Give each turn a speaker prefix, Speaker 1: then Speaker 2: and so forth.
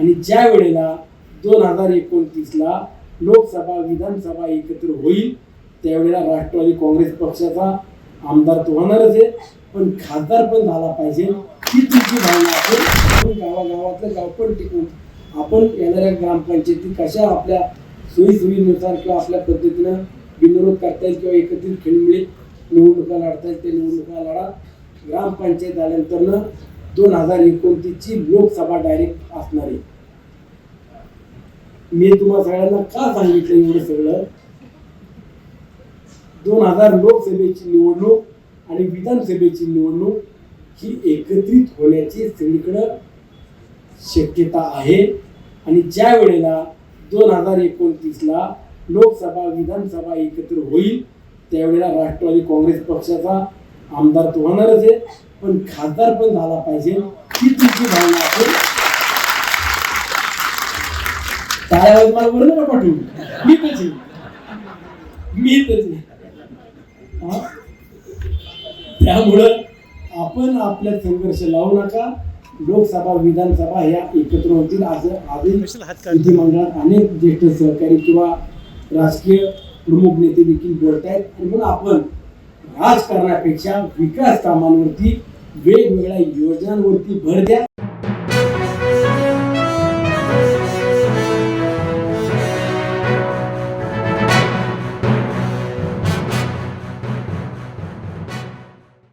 Speaker 1: आणि ज्या वेळेला 2029ला लोकसभा विधानसभा एकत्र होईल त्यावेळेला राष्ट्रवादी काँग्रेस पक्षाचा आमदार तो होणारच आहे, पण खासदार पण झाला पाहिजे ही तुमची भावना असेल. आपण गावागावातलं गाव पण टिकून आपण येणाऱ्या ग्रामपंचायती कशा आपल्या सोयीसुविधेनुसार किंवा आपल्या पद्धतीनं बिनविरोध करता येईल किंवा एकत्रित खेळीमेळीत निवडणुका लढता येईल ते निवडणुका लढा. ग्रामपंचायत आल्यानंतर 2029ची लोकसभा डायरेक्ट असणार आहे. मी तुम्हाला सगळ्यांना का सांगितलं एवढं सगळं, 2000 लोकसभेची निवडणूक आणि विधानसभेची निवडणूक ही एकत्रित होण्याची सगळीकडं शक्यता आहे. आणि ज्या वेळेला 2029ला लोकसभा विधानसभा एकत्र होईल त्यावेळेला राष्ट्रवादी काँग्रेस पक्षाचा आमदार तो होणारच आहे, पण खासदार पण झाला पाहिजे ही तुमची भावना असेल. टाळ्या मला बरं नका पाठवू, मी त्याची त्यामुळं आपण आपल्या संघर्ष लावू नका. लोकसभा विधानसभा ह्या एकत्र होतील असं आधी विधिमंडळात अनेक ज्येष्ठ सहकारी किंवा राजकीय प्रमुख नेते देखील बोलत आहेत. आणि म्हणून आपण राजकारणापेक्षा विकास कामांवरती वेगवेगळ्या योजनांवरती भर द्या.